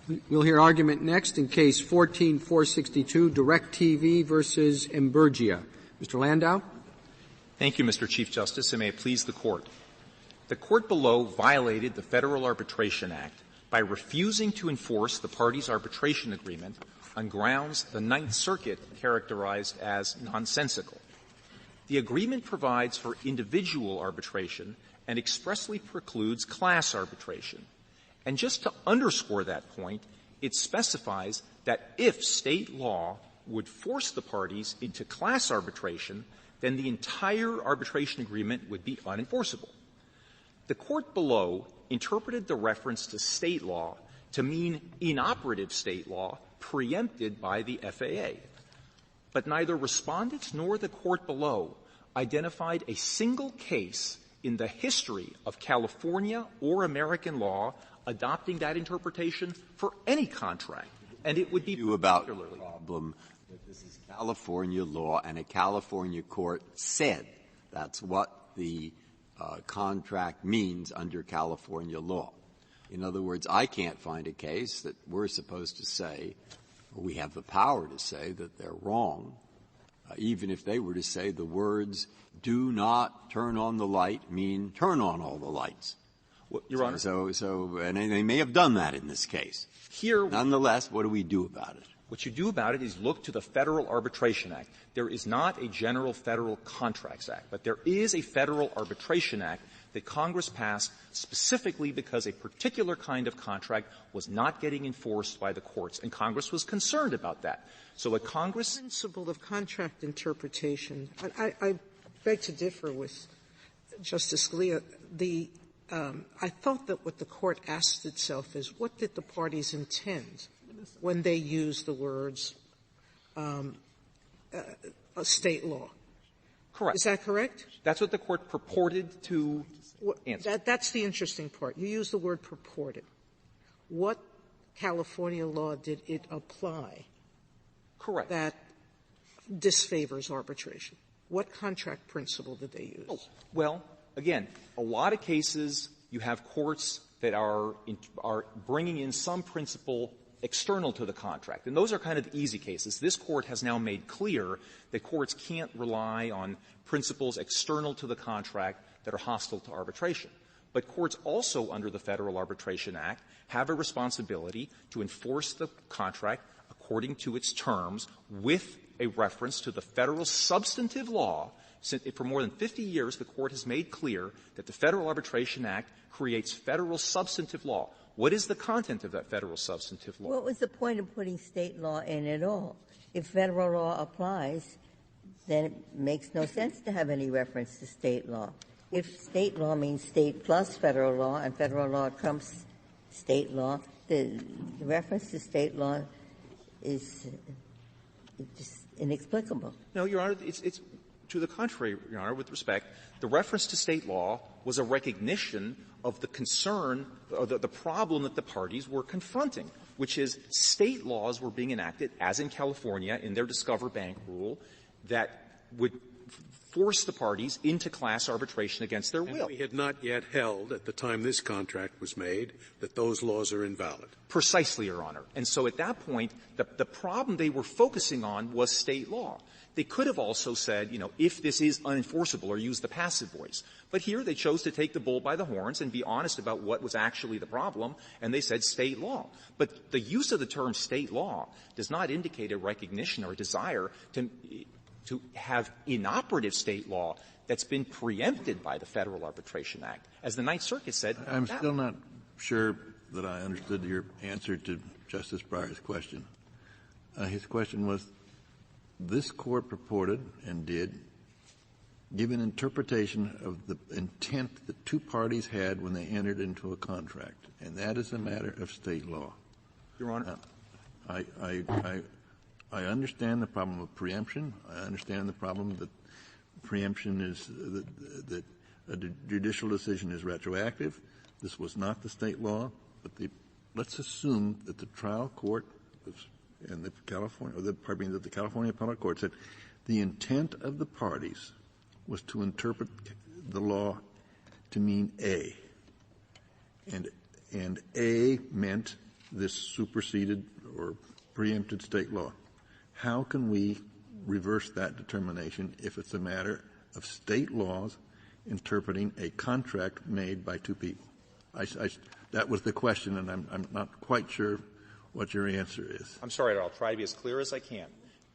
We'll hear argument next in Case 14-462, DIRECTV versus Imburgia. Mr. Landau. Thank you, Mr. Chief Justice, and may it please the Court. The Court below violated the Federal Arbitration Act by refusing to enforce the parties' arbitration agreement on grounds the Ninth Circuit characterized as nonsensical. The agreement provides for individual arbitration and expressly precludes class arbitration. And just to underscore that point, it specifies that if state law would force the parties into class arbitration, then the entire arbitration agreement would be unenforceable. The Court below interpreted the reference to state law to mean inoperative state law preempted by the FAA. But neither respondents nor the Court below identified a single case in the history of California or American law adopting that interpretation for any contract. And it would be about the problem that this is California law, and a California court said that's what the contract means under California law. In other words, I can't find a case that we're supposed to say, or we have the power to say, that they're wrong, even if they were to say the words "do not turn on the light" mean turn on all the lights. Well, Your Honor. And they may have done that in this case. Here, nonetheless, what do we do about it? What you do about it is look to the Federal Arbitration Act. There is not a general Federal Contracts Act, but there is a Federal Arbitration Act that Congress passed specifically because a particular kind of contract was not getting enforced by the courts, and Congress was concerned about that. So what Congress — The principle of contract interpretation, I beg to differ with Justice Scalia. I thought that what the Court asked itself is, what did the parties intend when they used the words state law? Correct. Is that correct? That's what the Court purported to answer. That's the interesting part. You use the word purported. What California law did it apply? Correct. That disfavors arbitration? What contract principle did they use? Oh, well, again, a lot of cases you have courts that are bringing in some principle external to the contract. And those are kind of easy cases. This Court has now made clear that courts can't rely on principles external to the contract that are hostile to arbitration. But courts also, under the Federal Arbitration Act, have a responsibility to enforce the contract according to its terms with a reference to the Federal substantive law. For more than 50 years, the Court has made clear that the Federal Arbitration Act creates Federal substantive law. What is the content of that Federal substantive law? What was the point of putting state law in at all? If Federal law applies, then it makes no sense to have any reference to state law. If state law means state plus Federal law and Federal law trumps state law, the reference to state law is just inexplicable. No, Your Honor, it's to the contrary, Your Honor, with respect. The reference to state law was a recognition of the concern, or the problem that the parties were confronting, which is state laws were being enacted, as in California, in their Discover Bank rule, that would force the parties into class arbitration against their will. And we had not yet held, at the time this contract was made, that those laws are invalid. Precisely, Your Honor. And so at that point, the problem they were focusing on was state law. They could have also said, if this is unenforceable, or use the passive voice. But here they chose to take the bull by the horns and be honest about what was actually the problem, and they said state law. But the use of the term state law does not indicate a recognition or a desire to have inoperative state law that's been preempted by the Federal Arbitration Act. As the Ninth Circuit said, I'm still not sure that I understood your answer to Justice Breyer's question. His question was, this Court purported and did give an interpretation of the intent that two parties had when they entered into a contract, and that is a matter of state law. Your Honor. I understand the problem of preemption. I understand the problem that preemption is that a judicial decision is retroactive. This was not the state law, but let's assume that the trial court and the California Appellate Court said the intent of the parties was to interpret the law to mean A. And A meant this superseded or preempted state law. How can we reverse that determination if it's a matter of state laws interpreting a contract made by two people? That was the question, and I'm not quite sure what your answer is. I'm sorry, I'll try to be as clear as I can.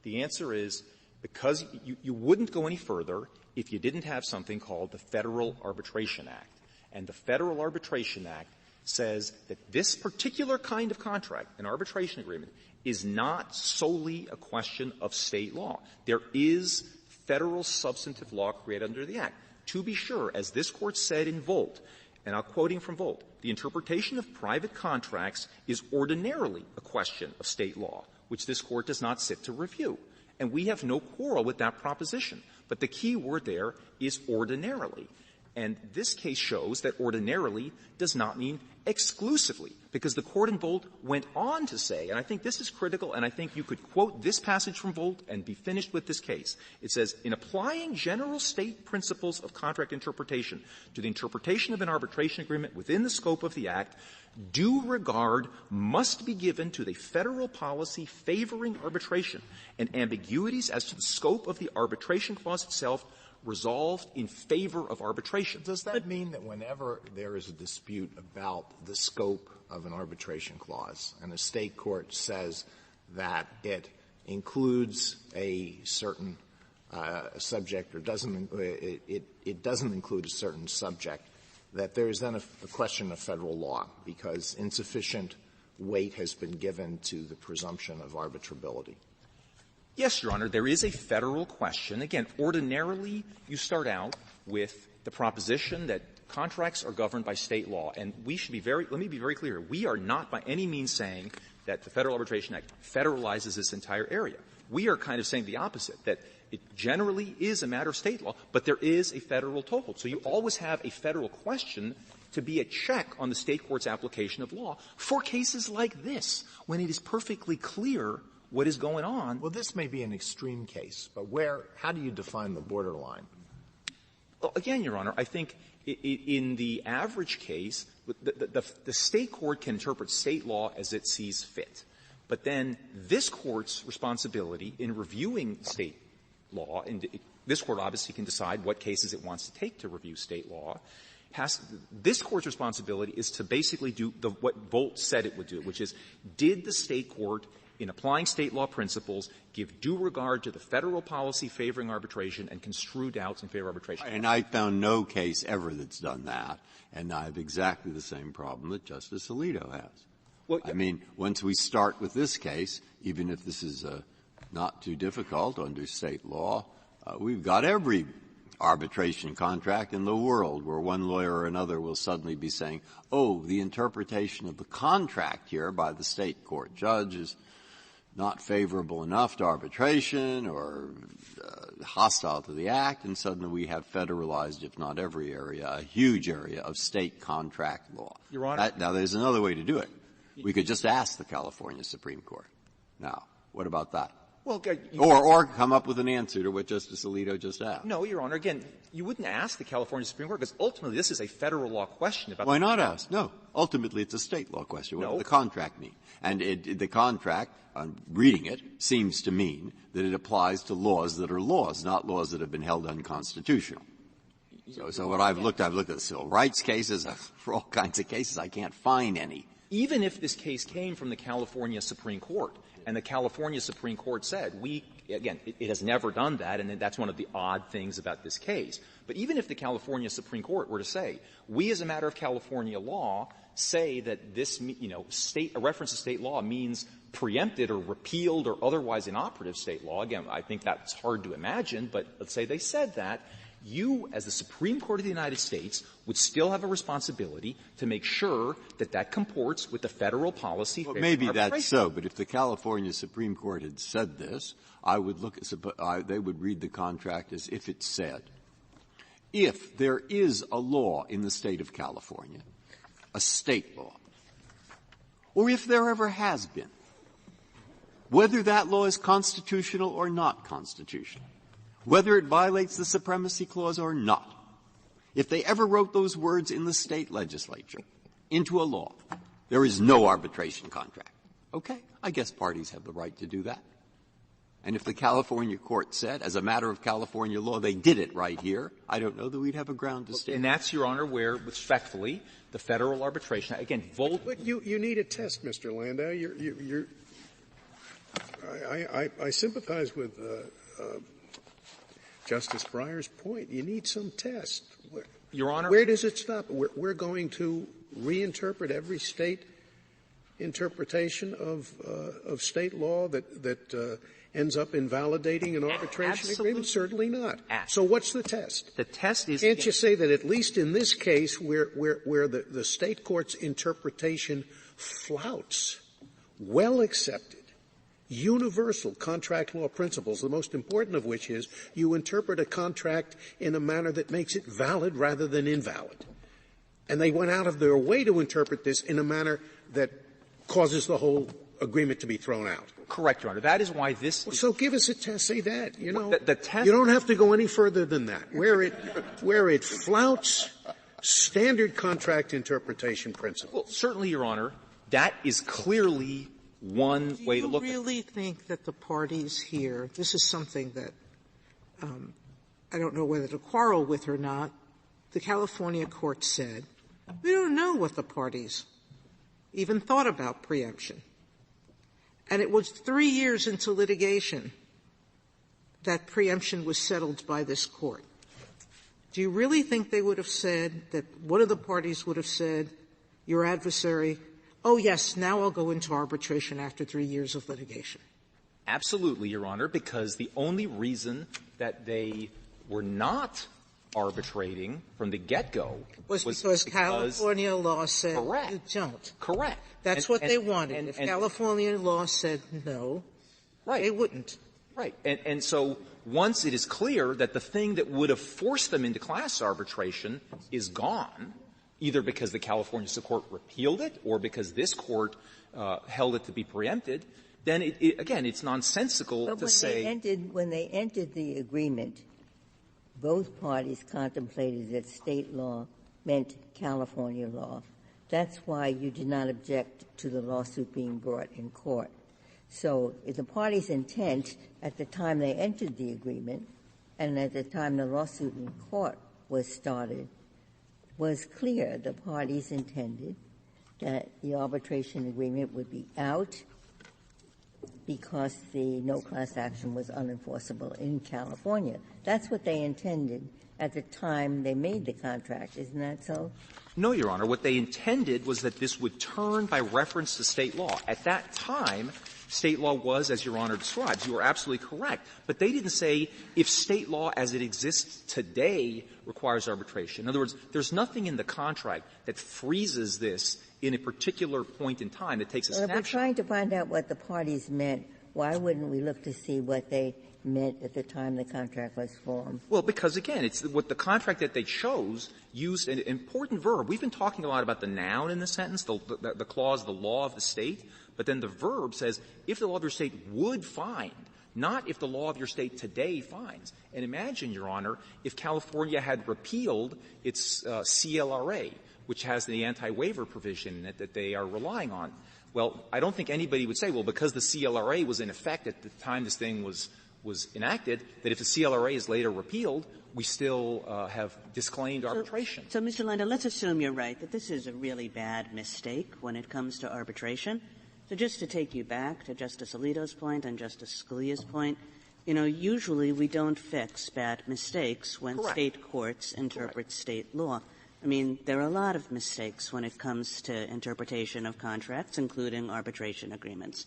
The answer is because you wouldn't go any further if you didn't have something called the Federal Arbitration Act. And the Federal Arbitration Act says that this particular kind of contract, an arbitration agreement, is not solely a question of state law. There is federal substantive law created under the Act. To be sure, as this Court said in Volt, and I'm quoting from Volt, the interpretation of private contracts is ordinarily a question of state law, which this Court does not sit to review. And we have no quarrel with that proposition. But the key word there is ordinarily. And this case shows that ordinarily does not mean exclusively, because the Court in Volt went on to say, and I think this is critical, and I think you could quote this passage from Volt and be finished with this case. It says, in applying general state principles of contract interpretation to the interpretation of an arbitration agreement within the scope of the Act, due regard must be given to the federal policy favoring arbitration, and ambiguities as to the scope of the arbitration clause itself resolved in favor of arbitration. Does that mean that whenever there is a dispute about the scope of an arbitration clause and a state court says that it includes a certain subject or it doesn't include a certain subject, that there is then a question of federal law because insufficient weight has been given to the presumption of arbitrability? Yes, Your Honor, there is a federal question. Again, ordinarily you start out with the proposition that contracts are governed by state law. And we should be let me be very clear. We are not by any means saying that the Federal Arbitration Act federalizes this entire area. We are kind of saying the opposite, that it generally is a matter of state law, but there is a federal toehold. So you always have a federal question to be a check on the state court's application of law for cases like this, when it is perfectly clear what is going on. Well, this may be an extreme case, but how do you define the borderline? Well, again, Your Honor, I think in the average case, the state court can interpret state law as it sees fit. But then this Court's responsibility in reviewing state law, and this Court obviously can decide what cases it wants to take to review state law, this Court's responsibility is to basically do what Volt said it would do, which is, did the state court, in applying state law principles, give due regard to the federal policy favoring arbitration and construe doubts in favor of arbitration? And I found no case ever that's done that, and I have exactly the same problem that Justice Alito has. Well, I mean, once we start with this case, even if this is not too difficult under state law, we've got every arbitration contract in the world where one lawyer or another will suddenly be saying, oh, the interpretation of the contract here by the state court judge is not favorable enough to arbitration or hostile to the Act, and suddenly we have federalized, if not every area, a huge area of state contract law. Your Honor. Now, there's another way to do it. We could just ask the California Supreme Court. Now, what about that? Well, or come up with an answer to what Justice Alito just asked. No, Your Honor. Again, you wouldn't ask the California Supreme Court because ultimately this is a federal law question about. Why not ask? No. Ultimately, it's a state law question. What does the contract mean? And the contract, reading it, seems to mean that it applies to laws that are laws, not laws that have been held unconstitutional. So what I've looked at civil rights cases, for all kinds of cases, I can't find any. Even if this case came from the California Supreme Court, and the California Supreme Court said, it has never done that, and that's one of the odd things about this case. But even if the California Supreme Court were to say, we as a matter of California law say that this, a reference to state law means preempted or repealed or otherwise inoperative state law, again, I think that's hard to imagine, but let's say they said that, you, as the Supreme Court of the United States, would still have a responsibility to make sure that that comports with the federal policy. Well, maybe that's so, but if the California Supreme Court had said this, I would they would read the contract as if it said, if there is a law in the state of California, a state law, or if there ever has been, whether that law is constitutional or not constitutional, whether it violates the Supremacy Clause or not, if they ever wrote those words in the state legislature into a law, There is no arbitration contract. Okay, I guess parties have the right to do that. And if the California court said, as a matter of California law, they did it right here, I don't know that we'd have a ground to stand. And that's, Your Honor, where, respectfully, the Federal Arbitration Act, again, But you need a test, Mr. Landau. I sympathize with Justice Breyer's point. You need some test. Your Honor. Where does it stop? We're going to reinterpret every state interpretation of state law that ends up invalidating an arbitration agreement? Certainly not. So what's the test? The test is. Can't you say that at least in this case where the state court's interpretation flouts well accepted, universal contract law principles, the most important of which is you interpret a contract in a manner that makes it valid rather than invalid. And they went out of their way to interpret this in a manner that causes the whole agreement to be thrown out. Correct, Your Honor. That is why this. So give us a test. Say that. You know, the test. You don't have to go any further than that. Where it flouts standard contract interpretation principles. Well, certainly, Your Honor, that is clearly one way to look at it. Do you really think that the parties here, this is something that I don't know whether to quarrel with or not, the California court said, we don't know what the parties even thought about preemption. And it was 3 years into litigation that preemption was settled by this court. Do you really think they would have said that one of the parties would have said, your adversary, oh, yes, now I'll go into arbitration after 3 years of litigation? Absolutely, Your Honor, because the only reason that they were not arbitrating from the get-go was because California law said correct. You don't. Correct. That's what they wanted. If California law said no, right. They wouldn't. Right. And so once it is clear that the thing that would have forced them into class arbitration is gone, either because the California Supreme Court repealed it or because this court held it to be preempted, then again, it's nonsensical but to say. When they entered the agreement, both parties contemplated that state law meant California law. That's why you did not object to the lawsuit being brought in court. So if the parties' intent at the time they entered the agreement and at the time the lawsuit in court was started was clear, the parties intended that the arbitration agreement would be out because the no class action was unenforceable in California. That's what they intended at the time they made the contract. Isn't that so? No, Your Honor. What they intended was that this would turn by reference to state law. At that time, state law was, as Your Honor describes, you are absolutely correct. But they didn't say if state law as it exists today requires arbitration. In other words, there's nothing in the contract that freezes this in a particular point in time that takes a snapshot. If we're trying to find out what the parties meant, why wouldn't we look to see what they meant at the time the contract was formed? Well, because, again, it's what the contract that they chose used an important verb. We've been talking a lot about the noun in the sentence, the clause, the law of the state, but then the verb says if the law of your state would find, not if the law of your state today finds. And imagine, Your Honor, if California had repealed its CLRA, which has the anti-waiver provision that they are relying on. Well, I don't think anybody would say, well, because the CLRA was in effect at the time this thing was enacted, that if the CLRA is later repealed, we still have disclaimed arbitration. So, Mr. Landau, let's assume you're right, that this is a really bad mistake when it comes to arbitration. So just to take you back to Justice Alito's point and Justice Scalia's point, usually we don't fix bad mistakes when Correct. state courts interpret Correct. state law. I mean, there are a lot of mistakes when it comes to interpretation of contracts, including arbitration agreements.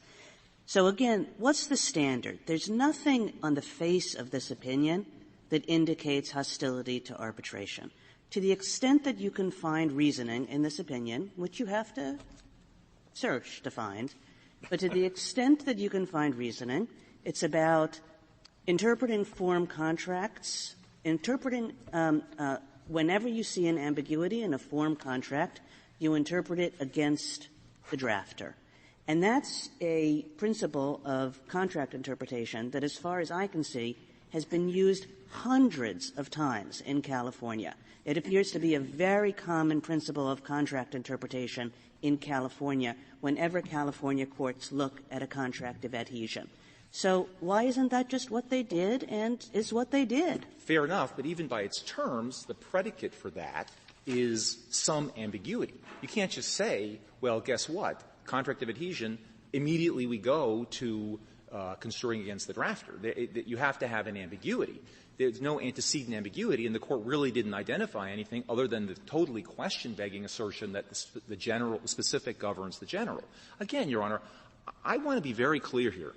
So again, what's the standard? There's nothing on the face of this opinion that indicates hostility to arbitration. To the extent that you can find reasoning in this opinion, which you have to search to find, but to the extent that you can find reasoning, it's about interpreting form contracts, whenever you see an ambiguity in a form contract, you interpret it against the drafter. And that's a principle of contract interpretation that, as far as I can see, has been used hundreds of times in California. It appears to be a very common principle of contract interpretation in California whenever California courts look at a contract of adhesion. So why isn't that just what they did and is what they did? Fair enough, but even by its terms, the predicate for that is some ambiguity. You can't just say, well, guess what? Contract of adhesion, immediately we go to construing against the drafter. You have to have an ambiguity. There's no antecedent ambiguity, and the Court really didn't identify anything other than the totally question-begging assertion that the specific governs the general. Again, Your Honor, I want to be very clear here.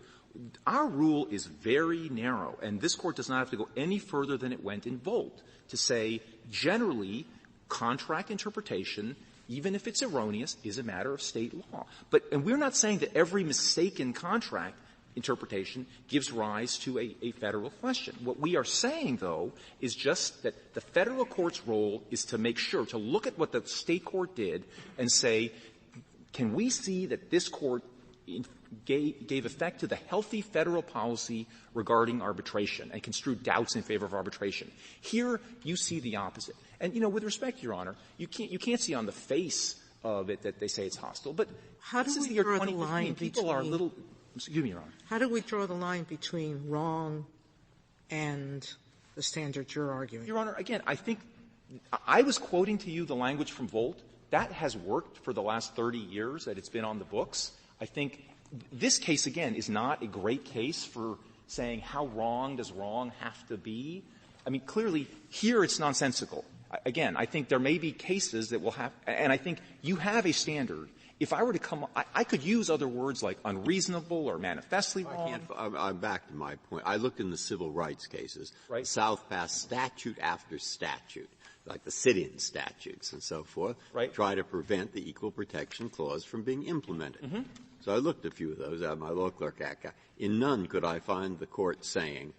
Our rule is very narrow, and this Court does not have to go any further than it went in Volt to say generally contract interpretation, even if it's erroneous, is a matter of state law. And we're not saying that every mistaken contract interpretation gives rise to a federal question. What we are saying, though, is just that the federal court's role is to make sure, to look at what the state court did and say, can we see that this court gave effect to the healthy federal policy regarding arbitration and construed doubts in favor of arbitration. Here, you see the opposite. And, with respect, Your Honor, you can't see on the face of it that they say it's hostile, but how do we draw the line people are a little — excuse me, Your Honor. How do we draw the line between wrong and the standard you're arguing? Your Honor, again, I think I was quoting to you the language from Volt. That has worked for the last 30 years that it's been on the books. I think this case, again, is not a great case for saying how wrong does wrong have to be. I mean, clearly, here it's nonsensical. Again, I think there may be cases that will have — and I think you have a standard. If I were to come — I could use other words like unreasonable or manifestly wrong. I'm back to my point. I looked in the civil rights cases. Right. The South passed statute after statute, like the sit-in statutes and so forth, right, try to prevent the Equal Protection Clause from being implemented. Mm-hmm. So I looked at a few of those out of my law clerk act. In none could I find the court saying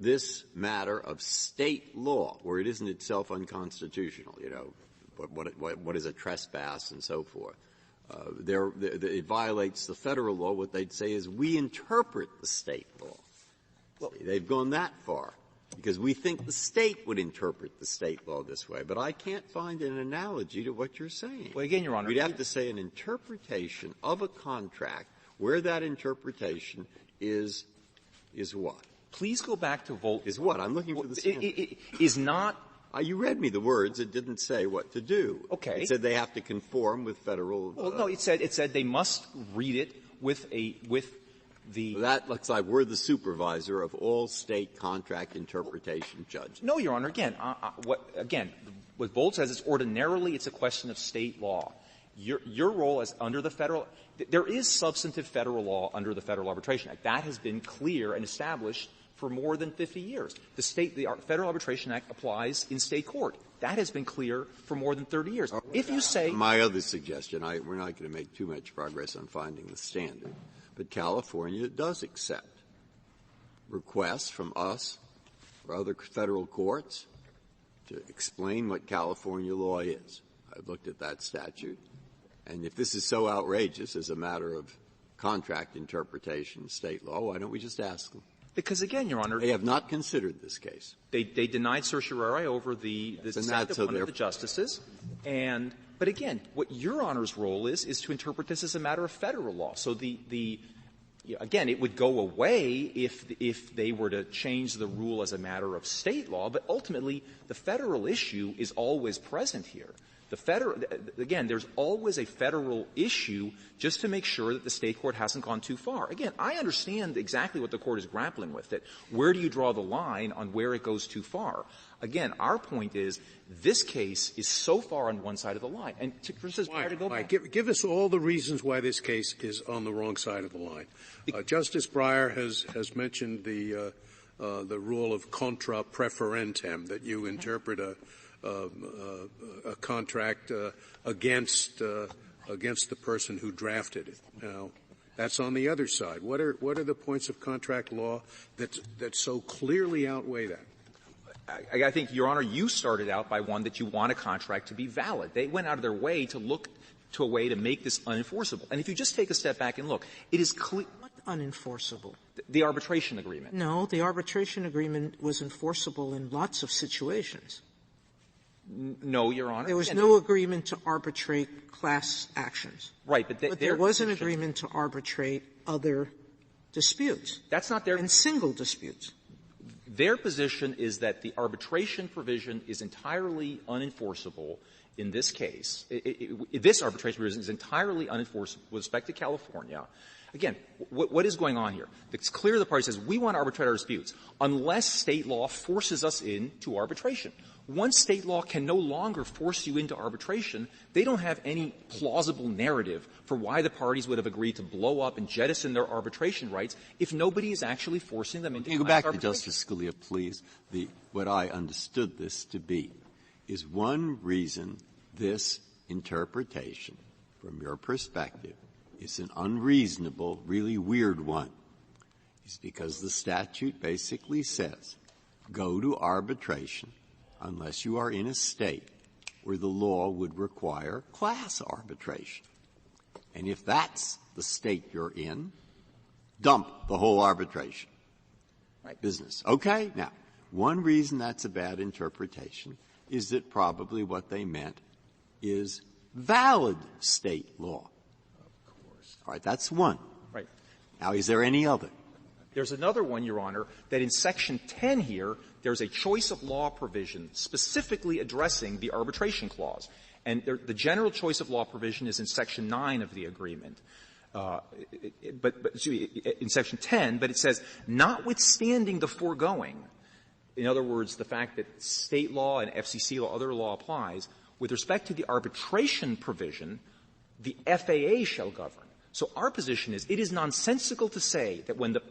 this matter of state law, where it isn't itself unconstitutional, what is a trespass and so forth. It violates the federal law. What they'd say is we interpret the state law. Well, they've gone that far because we think the state would interpret the state law this way. But I can't find an analogy to what you're saying. Well, again, Your Honor, we'd have to say an interpretation of a contract where that interpretation is what? Please go back to Volt. Is what? I'm looking for the standard. It is not. You read me the words. It didn't say what to do. Okay. It said they have to conform with federal. Well, no, it said they must read it with the. Well, that looks like we're the supervisor of all state contract interpretation judges. No, Your Honor. Again, what Volt says is ordinarily it's a question of state law. Your role as under the federal. There is substantive federal law under the Federal Arbitration Act. That has been clear and established for more than 50 years. The Federal Arbitration Act applies in state court. That has been clear for more than 30 years. If you say — My other suggestion, we're not going to make too much progress on finding the standard, but California does accept requests from us or other federal courts to explain what California law is. I've looked at that statute. And if this is so outrageous as a matter of contract interpretation, state law, why don't we just ask them? Because again, Your Honor, they have not considered this case. They denied certiorari over the dissent of one of the justices. But again, what Your Honor's role is to interpret this as a matter of federal law. So again, it would go away if they were to change the rule as a matter of state law. But ultimately, the federal issue is always present here. Again, there's always a federal issue just to make sure that the state court hasn't gone too far. Again, I understand exactly what the court is grappling with, that where do you draw the line on where it goes too far? Again, our point is this case is so far on one side of the line. And give us all the reasons why this case is on the wrong side of the line. Justice Breyer has mentioned the rule of contra preferentem, that you interpret a contract against the person who drafted it. Now, that's on the other side. What are the points of contract law that so clearly outweigh that? I think, Your Honor, you started out by one that you want a contract to be valid. They went out of their way to look to a way to make this unenforceable. And if you just take a step back and look, it is clear. What unenforceable? The arbitration agreement. No, the arbitration agreement was enforceable in lots of situations. No, Your Honor. There was no agreement to arbitrate class actions. Right, but there was an agreement to arbitrate other disputes. That's not their — and single disputes. Their position is that the arbitration provision is entirely unenforceable in this case. This arbitration provision is entirely unenforceable with respect to California. Again, what is going on here? It's clear the party says we want to arbitrate our disputes unless state law forces us into arbitration. Once state law can no longer force you into arbitration, they don't have any plausible narrative for why the parties would have agreed to blow up and jettison their arbitration rights if nobody is actually forcing them into arbitration. Go back to Justice Scalia, please. What I understood this to be is one reason this interpretation, from your perspective, is an unreasonable, really weird one, is because the statute basically says go to arbitration unless you are in a state where the law would require class arbitration. And if that's the state you're in, dump the whole arbitration business. Okay? Now, one reason that's a bad interpretation is that probably what they meant is valid state law. All right, that's one. Right. Now, is there any other? There's another one, Your Honor, that in Section 10 here, there's a choice of law provision specifically addressing the arbitration clause. And the general choice of law provision is in Section 9 of the agreement. In Section 10, but it says, notwithstanding the foregoing, in other words, the fact that state law and FCC law, other law applies, with respect to the arbitration provision, the FAA shall govern. So our position is it is nonsensical to say that when the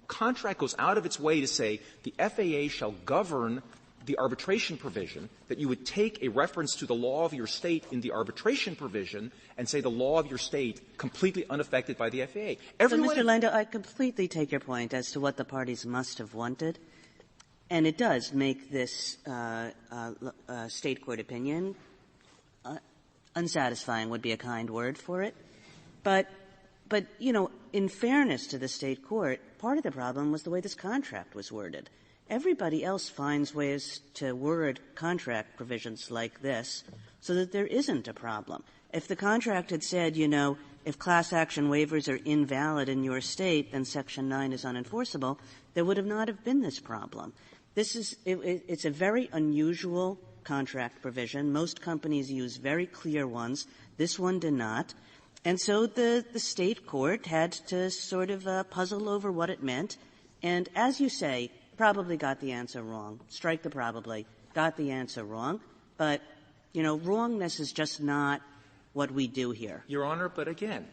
contract goes out of its way to say the FAA shall govern the arbitration provision, that you would take a reference to the law of your state in the arbitration provision and say the law of your state completely unaffected by the FAA. So, Mr. Landau, I completely take your point as to what the parties must have wanted. And it does make this state court opinion unsatisfying would be a kind word for it. But, you know, in fairness to the state court, part of the problem was the way this contract was worded. Everybody else finds ways to word contract provisions like this so that there isn't a problem. If the contract had said, you know, if class action waivers are invalid in your state, then Section 9 is unenforceable, there would have not have been this problem. It's a very unusual contract provision. Most companies use very clear ones. This one did not. And so the state court had to sort of puzzle over what it meant. And as you say, probably got the answer wrong. Strike the probably. Got the answer wrong. But, you know, wrongness is just not what we do here. Your Honor, but again,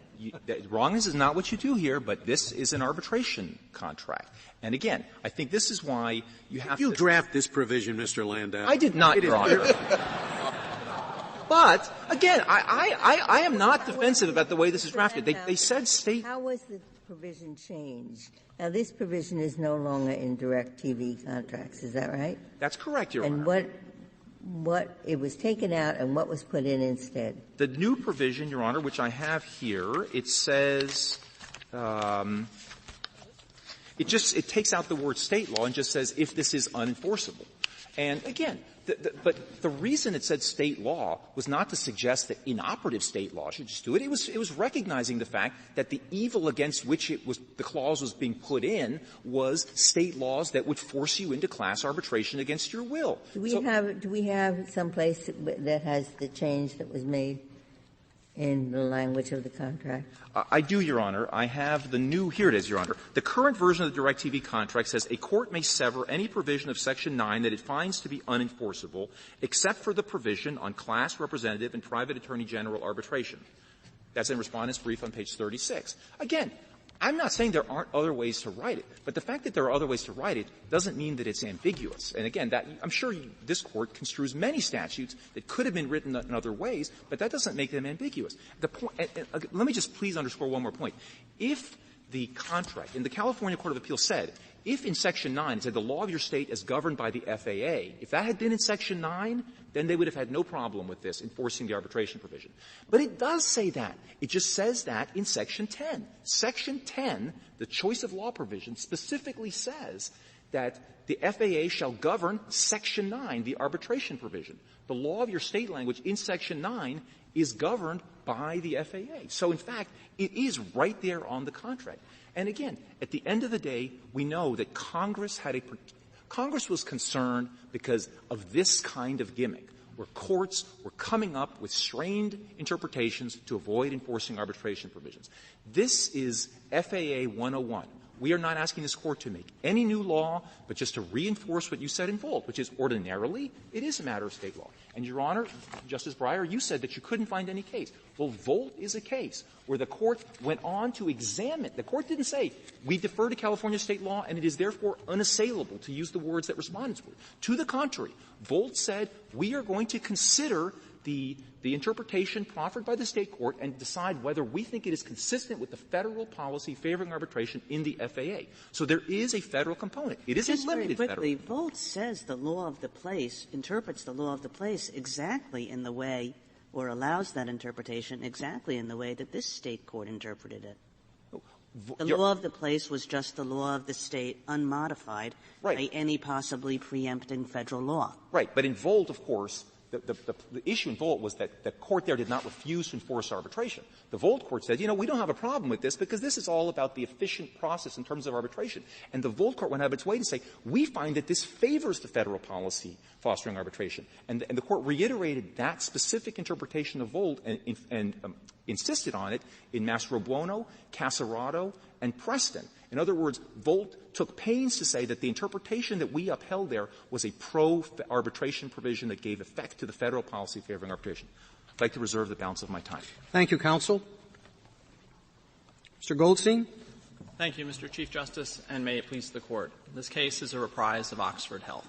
wrongness is not what you do here, but this is an arbitration contract. And again, I think this is why you have to draft this provision, Mr. Landau. I did not, Your Honor. But again, I am not defensive about the way this is drafted. They said state. How was the provision changed? Now, this provision is no longer in DIRECTV contracts. Is that right? That's correct, Your Honor. And what it was taken out and what was put in instead? The new provision, Your Honor, which I have here, it says it takes out the word state law and just says if this is unenforceable. And again, but the reason it said state law was not to suggest that inoperative state law should just do it. It was recognizing the fact that the evil against which the clause was being put in was state laws that would force you into class arbitration against your will. Do we have some place that has the change that was made in the language of the contract? I do, Your Honor. I have the new — here it is, Your Honor. The current version of the DIRECTV contract says a court may sever any provision of Section 9 that it finds to be unenforceable except for the provision on class representative and private attorney general arbitration. That's in Respondent's brief on page 36. Again, I'm not saying there aren't other ways to write it, but the fact that there are other ways to write it doesn't mean that it's ambiguous. And again, I'm sure this Court construes many statutes that could have been written in other ways, but that doesn't make them ambiguous. Let me just please underscore one more point. If the contract in the California Court of Appeals said, if in Section 9 it said the law of your state is governed by the FAA, if that had been in Section 9, then they would have had no problem with this enforcing the arbitration provision. But it does say that. It just says that in Section 10. Section 10, the choice of law provision, specifically says that the FAA shall govern Section 9, the arbitration provision, The law of your state language in Section 9 is governed by the FAA. So, in fact, it is right there on the contract. And again, at the end of the day, we know that Congress was concerned because of this kind of gimmick, where courts were coming up with strained interpretations to avoid enforcing arbitration provisions. This is FAA 101. We are not asking this Court to make any new law, but just to reinforce what you said in Volt, which is ordinarily it is a matter of state law. And, Your Honor, Justice Breyer, you said that you couldn't find any case. Well, Volt is a case where the Court went on to examine. The Court didn't say, we defer to California state law and it is therefore unassailable, to use the words that respondents were. To the contrary, Volt said, we are going to consider the interpretation proffered by the state court and decide whether we think it is consistent with the federal policy favoring arbitration in the FAA. So there is a federal component. It is a limited very quickly, federal. Volt says the law of the place interprets the law of the place exactly in the way, or allows that interpretation exactly in the way that this state court interpreted it. The law of the place was just the law of the state, unmodified by any possibly preempting federal law. Right. But in Volt, of course, the issue in Volt was that the court there did not refuse to enforce arbitration. The Volt court said, we don't have a problem with this because this is all about the efficient process in terms of arbitration. And the Volt court went out of its way to say, we find that this favors the federal policy fostering arbitration. And the court reiterated that specific interpretation of Volt and insisted on it in Mastro Buono, Casarato, and Preston. In other words, Volt took pains to say that the interpretation that we upheld there was a pro-arbitration provision that gave effect to the federal policy favoring arbitration. I'd like to reserve the balance of my time. Thank you, counsel. Mr. Goldstein. Thank you, Mr. Chief Justice, and may it please the Court. This case is a reprise of Oxford Health.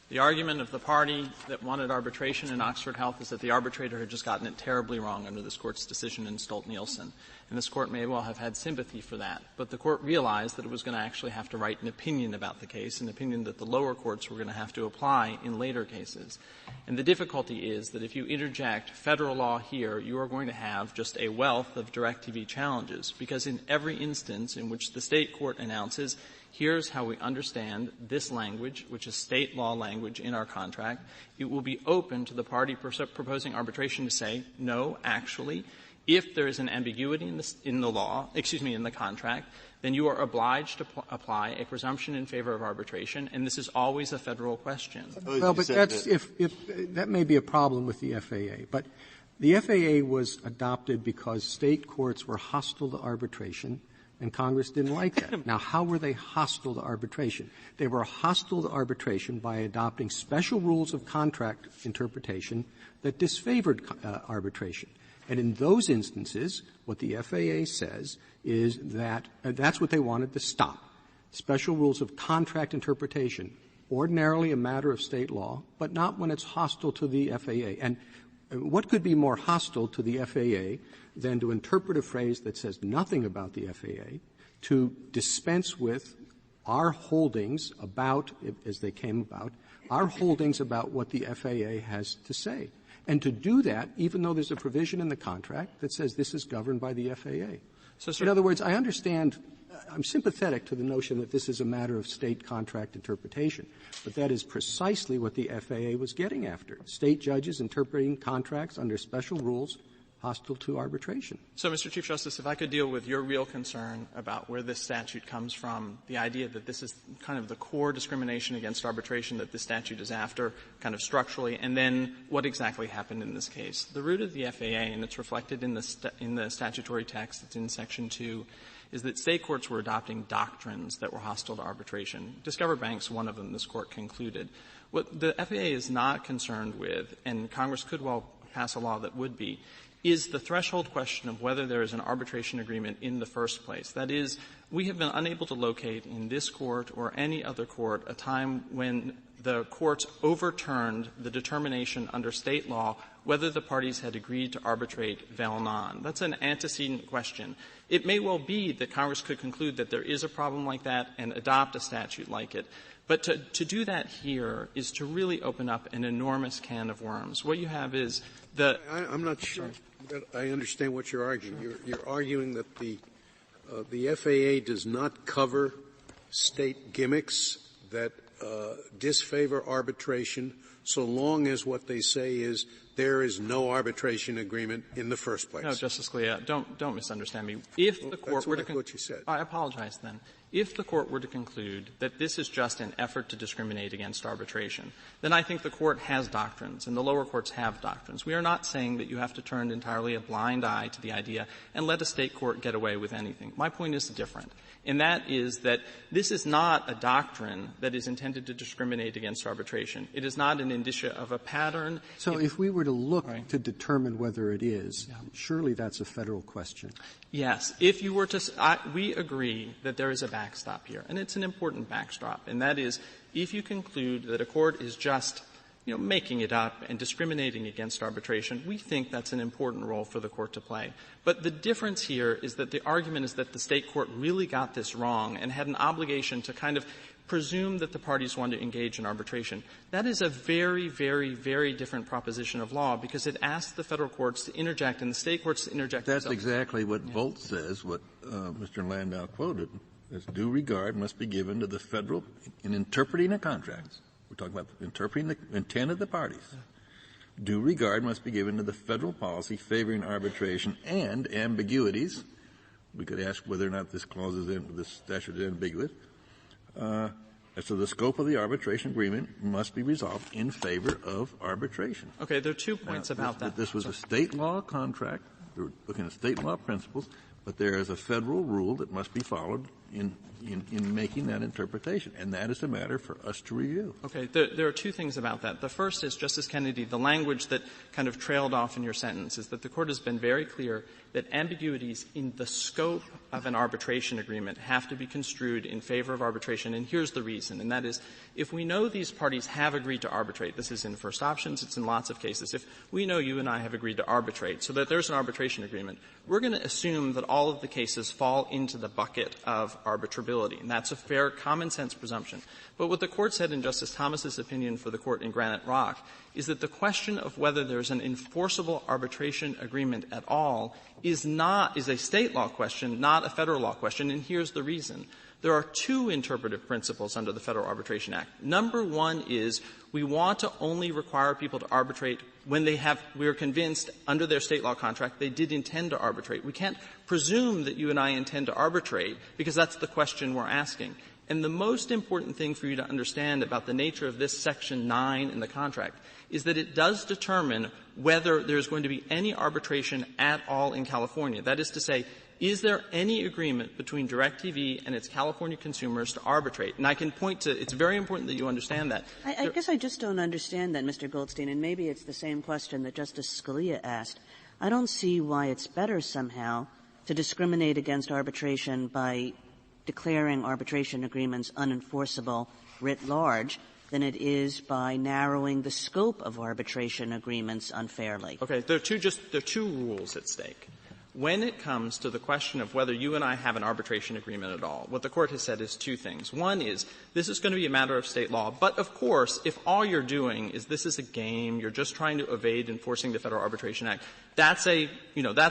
The argument of the party that wanted arbitration in Oxford Health is that the arbitrator had just gotten it terribly wrong under this Court's decision in Stolt-Nielsen. And this Court may well have had sympathy for that. But the Court realized that it was going to actually have to write an opinion about the case, an opinion that the lower courts were going to have to apply in later cases. And the difficulty is that if you interject federal law here, you are going to have just a wealth of DIRECTV challenges, because in every instance in which the state court announces, here's how we understand this language, which is state law language in our contract, it will be open to the party proposing arbitration to say, no, actually, if there is an ambiguity in the contract, then you are obliged to apply a presumption in favor of arbitration, and this is always a federal question. Well, but that's if that may be a problem with the FAA. But the FAA was adopted because state courts were hostile to arbitration, and Congress didn't like that. Now, how were they hostile to arbitration? They were hostile to arbitration by adopting special rules of contract interpretation that disfavored arbitration. And in those instances, what the FAA says is that that's what they wanted to stop. Special rules of contract interpretation, ordinarily a matter of state law, but not when it's hostile to the FAA. And what could be more hostile to the FAA than to interpret a phrase that says nothing about the FAA, to dispense with our holdings about, as they came about, our holdings about what the FAA has to say. And to do that, even though there's a provision in the contract that says this is governed by the FAA. In other words, I understand, I'm sympathetic to the notion that this is a matter of state contract interpretation, but that is precisely what the FAA was getting after. State judges interpreting contracts under special rules hostile to arbitration. So, Mr. Chief Justice, if I could deal with your real concern about where this statute comes from, the idea that this is kind of the core discrimination against arbitration that this statute is after, kind of structurally, and then what exactly happened in this case. The root of the FAA, and it's reflected in the statutory text that's in Section 2, is that state courts were adopting doctrines that were hostile to arbitration. Discover Bank's one of them, this Court concluded. What the FAA is not concerned with, and Congress could well pass a law that would be, is the threshold question of whether there is an arbitration agreement in the first place. That is, we have been unable to locate in this Court or any other court a time when the courts overturned the determination under state law whether the parties had agreed to arbitrate vel non. That's an antecedent question. It may well be that Congress could conclude that there is a problem like that and adopt a statute like it. But to do that here is to really open up an enormous can of worms. What you have is I'm not sure that I understand what you're arguing. Sure. You're arguing that the FAA does not cover state gimmicks that disfavor arbitration so long as what they say is there is no arbitration agreement in the first place. No, Justice Scalia, don't misunderstand me. If the court were to what you said. I apologize then. If the court were to conclude that this is just an effort to discriminate against arbitration, then I think the court has doctrines and the lower courts have doctrines. We are not saying that you have to turn entirely a blind eye to the idea and let a state court get away with anything. My point is different, and that is that this is not a doctrine that is intended to discriminate against arbitration. It is not an indicia of a pattern. So if we were to look to determine whether it is, surely that's a federal question. Yes. If you were to we agree that there is a backstop here, and it's an important backstop, and that is if you conclude that a court is just making it up and discriminating against arbitration, we think that's an important role for the court to play. But the difference here is that the argument is that the state court really got this wrong and had an obligation to kind of presume that the parties want to engage in arbitration. That is a very, very, very different proposition of law because it asks the federal courts to interject and the state courts to interject That's themselves. exactly what Volt says, what Mr. Landau quoted. Is due regard must be given to the federal in interpreting a contract. We're talking about interpreting the intent of the parties. Due regard must be given to the federal policy favoring arbitration and ambiguities. We could ask whether or not this statute is ambiguous. As to the scope of the arbitration agreement must be resolved in favor of arbitration. Okay, there are 2 points about that. This was a state law contract. We're looking at state law principles, but there is a federal rule that must be followed in making that interpretation, and that is a matter for us to review. Okay, there are 2 things about that. The first is, Justice Kennedy, the language that kind of trailed off in your sentence is that the Court has been very clear that ambiguities in the scope of an arbitration agreement have to be construed in favor of arbitration, and here's the reason, and that is if we know these parties have agreed to arbitrate, this is in first options, it's in lots of cases, if we know you and I have agreed to arbitrate so that there's an arbitration agreement, we're going to assume that all of the cases fall into the bucket of arbitrability, and that's a fair common sense presumption. But what the Court said in Justice Thomas's opinion for the Court in Granite Rock is that the question of whether there's an enforceable arbitration agreement at all is a state law question, not a federal law question, and here's the reason. There are 2 interpretive principles under the Federal Arbitration Act. Number 1 is we want to only require people to arbitrate when we're convinced under their state law contract they did intend to arbitrate. We can't presume that you and I intend to arbitrate because that's the question we're asking. And the most important thing for you to understand about the nature of this Section 9 in the contract is that it does determine whether there's going to be any arbitration at all in California. That is to say, is there any agreement between DIRECTV and its California consumers to arbitrate? And I can point to — it's very important that you understand that. I guess I just don't understand that, Mr. Goldstein, and maybe it's the same question that Justice Scalia asked. I don't see why it's better somehow to discriminate against arbitration by declaring arbitration agreements unenforceable writ large than it is by narrowing the scope of arbitration agreements unfairly. Okay, there are 2 rules at stake. When it comes to the question of whether you and I have an arbitration agreement at all, what the Court has said is 2 things. One is this is going to be a matter of state law, but of course, if all you're doing is this is a game, you're just trying to evade enforcing the Federal Arbitration Act, that's a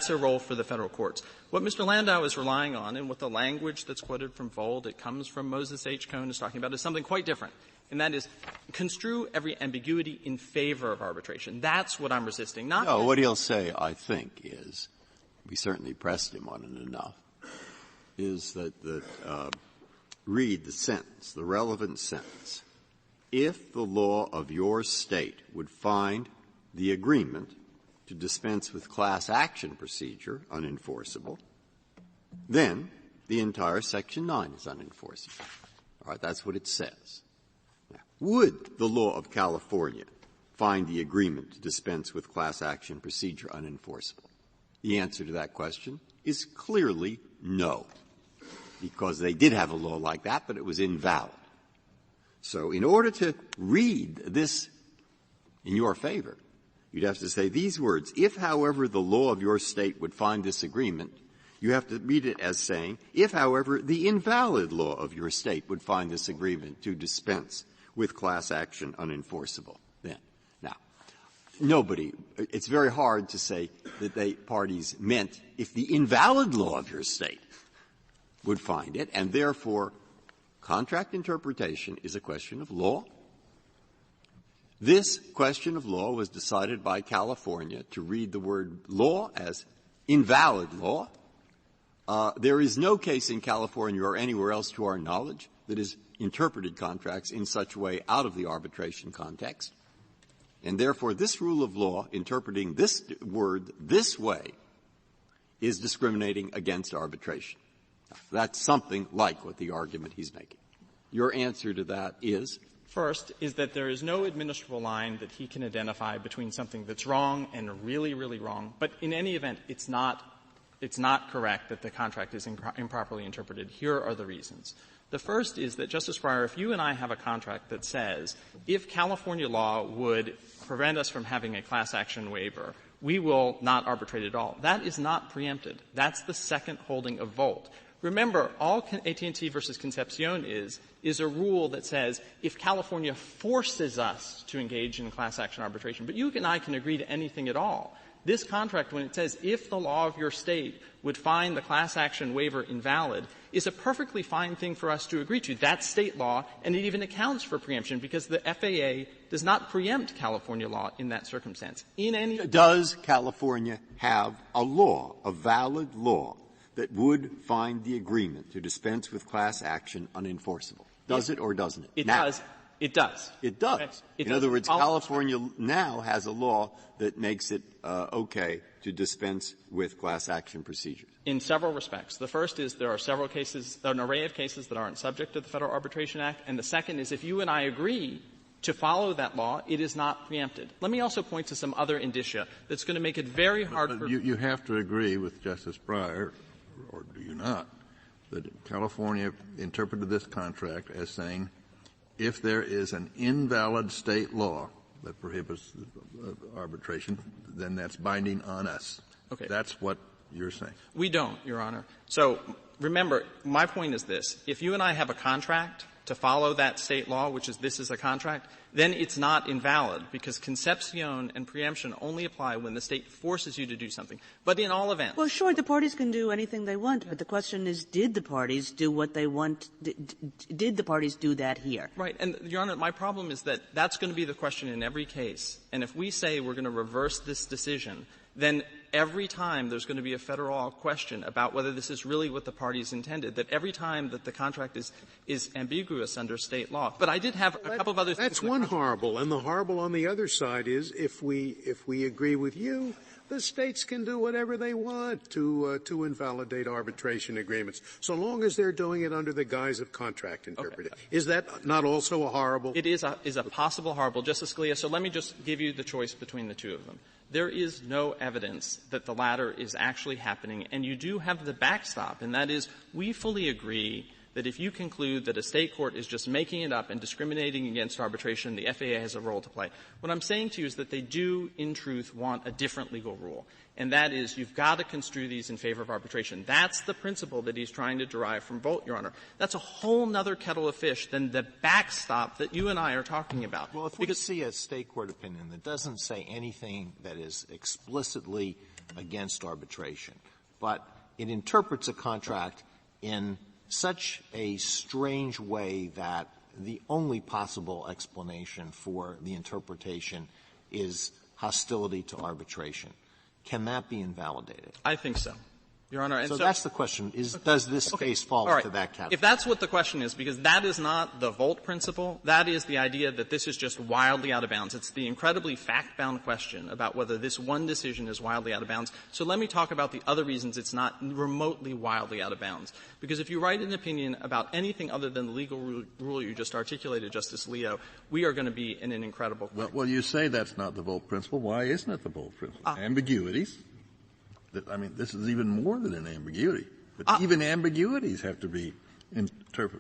role for the federal courts. What Mr. Landau is relying on and what the language that's quoted from Vold, it comes from Moses H. Cohn, is talking about is something quite different. And that is construe every ambiguity in favor of arbitration. That's what I'm resisting. No, what he'll say, I think, is, we certainly pressed him on it enough, is that read the sentence, the relevant sentence. If the law of your state would find the agreement to dispense with class action procedure unenforceable, then the entire Section 9 is unenforceable. All right, that's what it says. Now, would the law of California find the agreement to dispense with class action procedure unenforceable? The answer to that question is clearly no, because they did have a law like that, but it was invalid. So in order to read this in your favor, you'd have to say these words, if, however, the law of your state would find this agreement, you have to read it as saying, if, however, the invalid law of your state would find this agreement to dispense with class action unenforceable, then. Now, it's very hard to say that parties meant if the invalid law of your state would find it, and therefore contract interpretation is a question of law. This question of law was decided by California to read the word law as invalid law. There is no case in California or anywhere else to our knowledge that has interpreted contracts in such a way out of the arbitration context. And therefore, this rule of law, interpreting this word this way, is discriminating against arbitration. That's something like what the argument he's making. Your answer to that is? First is that there is no administrable line that he can identify between something that's wrong and really, really wrong. But in any event, it's not correct that the contract is improperly interpreted. Here are the reasons. The first is that, Justice Breyer, if you and I have a contract that says if California law would prevent us from having a class action waiver, we will not arbitrate at all. That is not preempted. That's the second holding of Volt. Remember, all AT&T versus Concepcion is a rule that says if California forces us to engage in class action arbitration, but you and I can agree to anything at all. This contract, when it says if the law of your state would find the class action waiver invalid, is a perfectly fine thing for us to agree to. That's state law, and it even accounts for preemption because the FAA does not preempt California law in that circumstance. Does California have a law, a valid law, that would find the agreement to dispense with class action unenforceable? Does it or doesn't it? It does. It does. It does. In other words, California now has a law that makes it okay to dispense with class action procedures. In several respects. The first is there are several cases, an array of cases that aren't subject to the Federal Arbitration Act. And the second is if you and I agree to follow that law, it is not preempted. Let me also point to some other indicia that's going to make it very hard for you have to agree with Justice Breyer, or do you not, that California interpreted this contract as saying if there is an invalid state law that prohibits arbitration, then that's binding on us. Okay. That's what you're saying. We don't, Your Honor. So remember, my point is this. If you and I have a contract to follow that state law, which is this is a contract, then it's not invalid because Concepcion and preemption only apply when the state forces you to do something. But in all events. Well, sure, the parties can do anything they want, but the question is, did the parties do what they want? Did the parties do that here? Right. And, Your Honor, my problem is that that's going to be the question in every case. And if we say we're going to reverse this decision, then every time there's going to be a federal question about whether this is really what the parties intended, that every time that the contract is ambiguous under state law. But I did have a couple of other things. That's one horrible. And the horrible on the other side is if we agree with you, the states can do whatever they want to invalidate arbitration agreements, so long as they're doing it under the guise of contract interpretation. Okay. Is that not also a horrible? It is a possible horrible, Justice Scalia. So let me just give you the choice between the two of them. There is no evidence that the latter is actually happening, and you do have the backstop, and that is we fully agree that if you conclude that a state court is just making it up and discriminating against arbitration, the FAA has a role to play. What I'm saying to you is that they do, in truth, want a different legal rule, and that is you've got to construe these in favor of arbitration. That's the principle that he's trying to derive from Volt, Your Honor. That's a whole nother kettle of fish than the backstop that you and I are talking about. Well, if we see a state court opinion that doesn't say anything that is explicitly against arbitration, but it interprets a contract in such a strange way that the only possible explanation for the interpretation is hostility to arbitration, can that be invalidated? I think so, Your Honor. And so that's the question. Does this case fall into that category? If that's what the question is, because that is not the Volt principle, that is the idea that this is just wildly out of bounds. It's the incredibly fact-bound question about whether this one decision is wildly out of bounds. So let me talk about the other reasons it's not remotely wildly out of bounds. Because if you write an opinion about anything other than the legal rule you just articulated, Justice Alito, we are going to be in an incredible place. Well, you say that's not the Volt principle. Why isn't it the Volt principle? Ambiguities. I mean, this is even more than an ambiguity. But even ambiguities have to be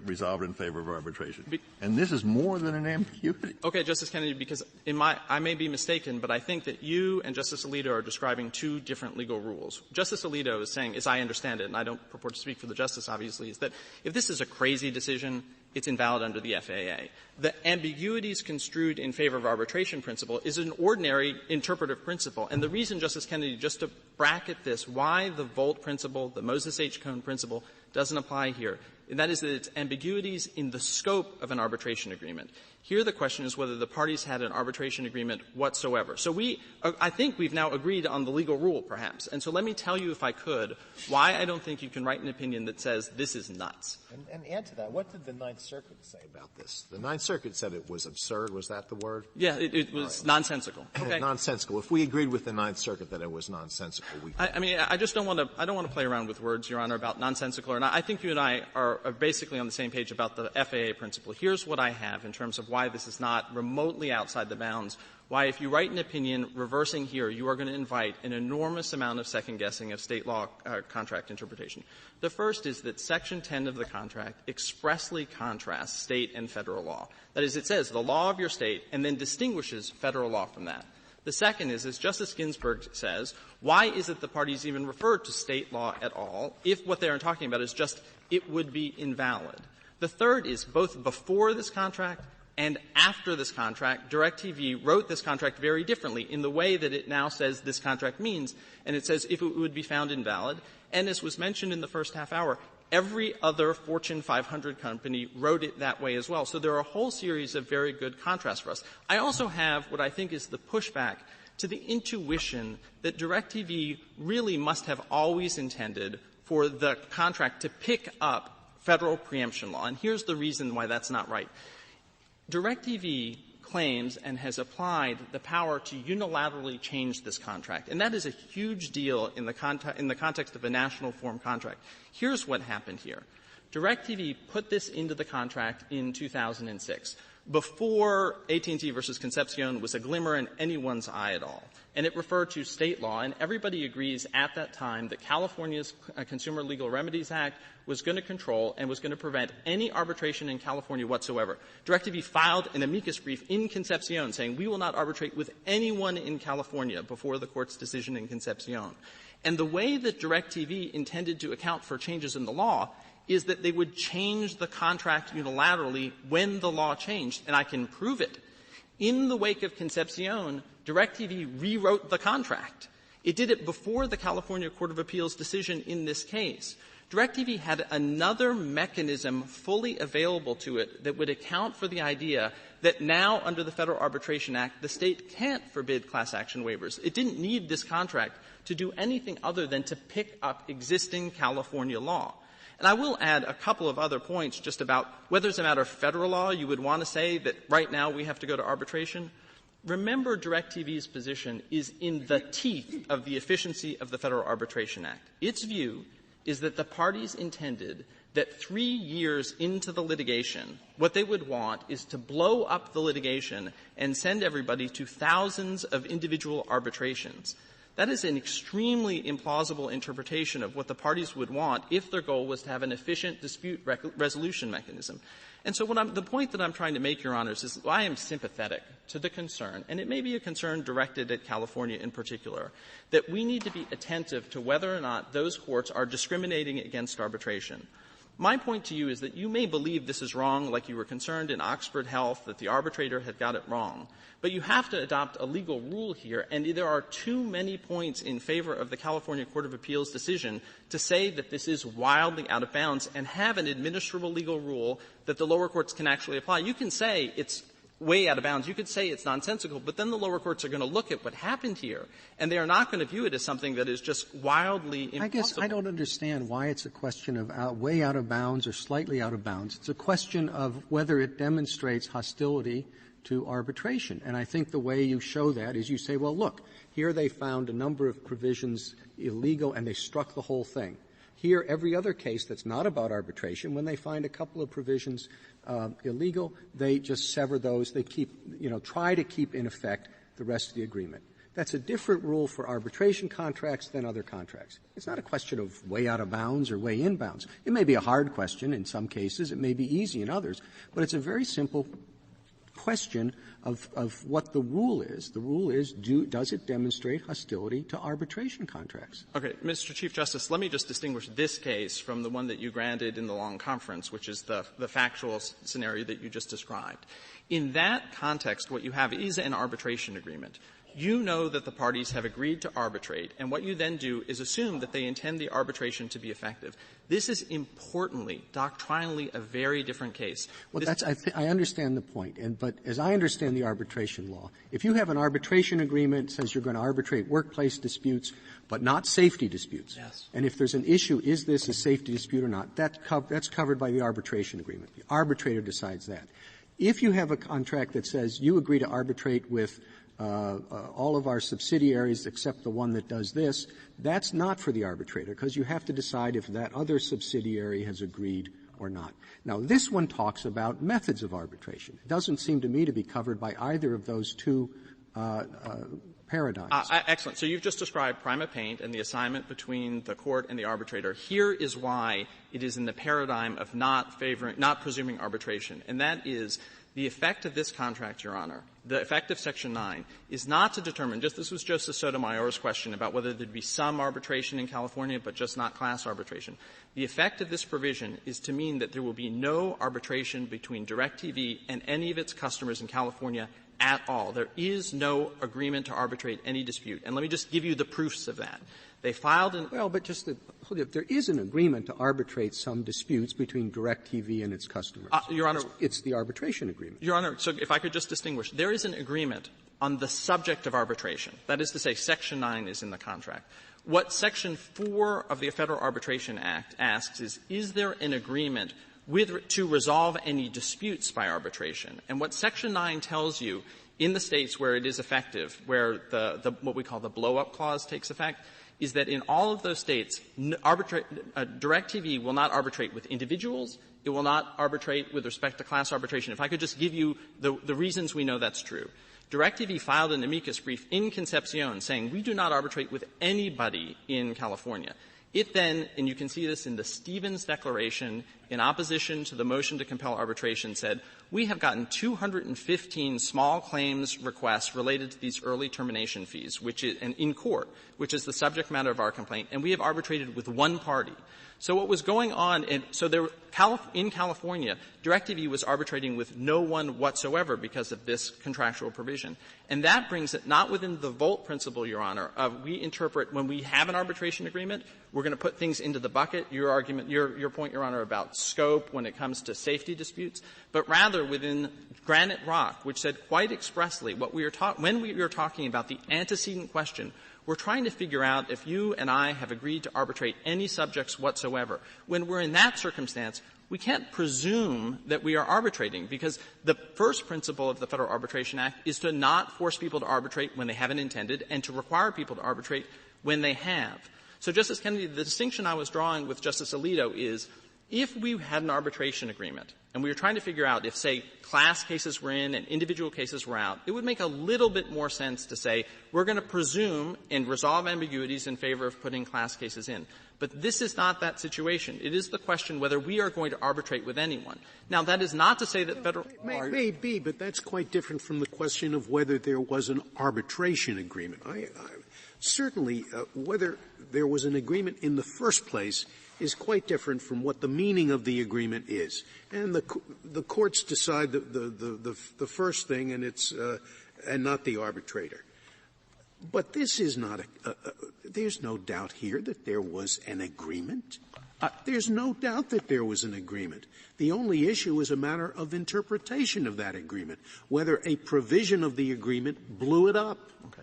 resolved in favor of arbitration. And this is more than an ambiguity. Okay, Justice Kennedy, because I may be mistaken, but I think that you and Justice Alito are describing two different legal rules. Justice Alito is saying, as I understand it, and I don't purport to speak for the Justice, obviously, is that if this is a crazy decision, it's invalid under the FAA. The ambiguities construed in favor of arbitration principle is an ordinary interpretive principle. And the reason, Justice Kennedy, just to bracket this, why the Volt principle, the Moses H. Cone principle, doesn't apply here, and that is that it's ambiguities in the scope of an arbitration agreement. Here the question is whether the parties had an arbitration agreement whatsoever. So I think we've now agreed on the legal rule, perhaps. And so let me tell you, if I could, why I don't think you can write an opinion that says this is nuts. And add to that, what did the Ninth Circuit say about this? The Ninth Circuit said it was absurd. Was that the word? Yeah, it was nonsensical. Okay. Nonsensical. If we agreed with the Ninth Circuit that it was nonsensical, I just don't want to play around with words, Your Honor, about nonsensical or not. I think you and I are basically on the same page about the FAA principle. Here's what I have in terms of why this is not remotely outside the bounds, why if you write an opinion reversing here, you are going to invite an enormous amount of second-guessing of state law contract interpretation. The first is that Section 10 of the contract expressly contrasts state and federal law. That is, it says the law of your state and then distinguishes federal law from that. The second is, as Justice Ginsburg says, why is it the parties even refer to state law at all if what they are talking about is just it would be invalid? The third is both before this contract and after this contract, DIRECTV wrote this contract very differently in the way that it now says this contract means, and it says if it would be found invalid. And as was mentioned in the first half hour, every other Fortune 500 company wrote it that way as well. So there are a whole series of very good contrasts for us. I also have what I think is the pushback to the intuition that DIRECTV really must have always intended for the contract to pick up federal preemption law. And here's the reason why that's not right. DIRECTV claims and has applied the power to unilaterally change this contract. And that is a huge deal in the context of a national form contract. Here's what happened here. DIRECTV put this into the contract in 2006, before AT&T versus Concepcion was a glimmer in anyone's eye at all. And it referred to state law, and everybody agrees at that time that California's Consumer Legal Remedies Act was going to control and was going to prevent any arbitration in California whatsoever. DIRECTV filed an amicus brief in Concepcion saying we will not arbitrate with anyone in California before the court's decision in Concepcion. And the way that DIRECTV intended to account for changes in the law is that they would change the contract unilaterally when the law changed, and I can prove it. In the wake of Concepcion, DIRECTV rewrote the contract. It did it before the California Court of Appeals decision in this case. DIRECTV had another mechanism fully available to it that would account for the idea that now under the Federal Arbitration Act, the state can't forbid class action waivers. It didn't need this contract to do anything other than to pick up existing California law. And I will add a couple of other points just about whether it's a matter of federal law, you would want to say that right now we have to go to arbitration. Remember, DIRECTV's position is in the teeth of the efficiency of the Federal Arbitration Act. Its view is that the parties intended that 3 years into the litigation, what they would want is to blow up the litigation and send everybody to thousands of individual arbitrations. That is an extremely implausible interpretation of what the parties would want if their goal was to have an efficient dispute resolution mechanism. And so the point that I'm trying to make, Your Honors, is I am sympathetic to the concern, and it may be a concern directed at California in particular, that we need to be attentive to whether or not those courts are discriminating against arbitration. My point to you is that you may believe this is wrong, like you were concerned in Oxford Health that the arbitrator had got it wrong. But you have to adopt a legal rule here, and there are too many points in favor of the California Court of Appeals decision to say that this is wildly out of bounds and have an administrable legal rule that the lower courts can actually apply. You can say it's way out of bounds. You could say it's nonsensical, but then the lower courts are going to look at what happened here, and they are not going to view it as something that is just wildly impossible. I guess I don't understand why it's a question of way out of bounds or slightly out of bounds. It's a question of whether it demonstrates hostility to arbitration. And I think the way you show that is you say, well, look, here they found a number of provisions illegal and they struck the whole thing. Here, every other case that's not about arbitration, when they find a couple of provisions illegal, they just sever those. They try to keep in effect the rest of the agreement. That's a different rule for arbitration contracts than other contracts. It's not a question of way out of bounds or way in bounds. It may be a hard question in some cases. It may be easy in others. But it's a very simple question of what the rule is. The rule is, does it demonstrate hostility to arbitration contracts? Okay, Mr. Chief Justice, let me just distinguish this case from the one that you granted in the long conference, which is the factual scenario that you just described. In that context, what you have is an arbitration agreement. you know that the parties have agreed to arbitrate, and what you then do is assume that they intend the arbitration to be effective. This is importantly, doctrinally, a very different case. Well, I understand the point, but as I understand the arbitration law, if you have an arbitration agreement that says you're going to arbitrate workplace disputes, but not safety disputes, yes. And if there's an issue, is this a safety dispute or not, that's covered by the arbitration agreement. The arbitrator decides that. If you have a contract that says you agree to arbitrate with all of our subsidiaries except the one that does this, that's not for the arbitrator because you have to decide if that other subsidiary has agreed or not. Now, this one talks about methods of arbitration. It doesn't seem to me to be covered by either of those two paradigms. Excellent. So you've just described prima paint and the assignment between the court and the arbitrator. Here is why it is in the paradigm of not presuming arbitration, and that is the effect of this contract, Your Honor, the effect of Section 9, is not to determine, this was Justice Sotomayor's question about whether there'd be some arbitration in California, but just not class arbitration. The effect of this provision is to mean that there will be no arbitration between DIRECTV and any of its customers in California at all. There is no agreement to arbitrate any dispute. And let me just give you the proofs of that. They filed there is an agreement to arbitrate some disputes between DIRECTV and its customers. Your Honor. It's the arbitration agreement. Your Honor, so if I could just distinguish, there is an agreement on the subject of arbitration. That is to say, Section 9 is in the contract. What Section 4 of the Federal Arbitration Act asks is there an agreement to resolve any disputes by arbitration? And what Section 9 tells you in the states where it is effective, where what we call the blow-up clause takes effect, is that in all of those states, DIRECTV will not arbitrate with individuals. It will not arbitrate with respect to class arbitration. If I could just give you the reasons we know that's true. DIRECTV filed an amicus brief in Concepcion saying we do not arbitrate with anybody in California. It then, and you can see this in the Stevens Declaration, in opposition to the motion to compel arbitration, said, we have gotten 215 small claims requests related to these early termination fees, and in court, which is the subject matter of our complaint, and we have arbitrated with one party. So what was going on, in California, DIRECTV was arbitrating with no one whatsoever because of this contractual provision. And that brings it not within the Volt principle, Your Honor, of we interpret when we have an arbitration agreement, we're going to put things into the bucket, your point, Your Honor, about scope when it comes to safety disputes, but rather within Granite Rock, which said quite expressly when we were talking about the antecedent question, we're trying to figure out if you and I have agreed to arbitrate any subjects whatsoever. When we're in that circumstance, we can't presume that we are arbitrating because the first principle of the Federal Arbitration Act is to not force people to arbitrate when they haven't intended and to require people to arbitrate when they have. So, Justice Kennedy, the distinction I was drawing with Justice Alito is if we had an arbitration agreement and we were trying to figure out if, say, class cases were in and individual cases were out, it would make a little bit more sense to say we're going to presume and resolve ambiguities in favor of putting class cases in. But this is not that situation. It is the question whether we are going to arbitrate with anyone. Now, that is not to say that Federal — May be, but that's quite different from the question of whether there was an arbitration agreement. Certainly, whether there was an agreement in the first place is quite different from what the meaning of the agreement is. And the courts decide the first thing, and it's and not the arbitrator. But this is not there's no doubt here that there was an agreement. There's no doubt that there was an agreement. The only issue is a matter of interpretation of that agreement, whether a provision of the agreement blew it up. Okay.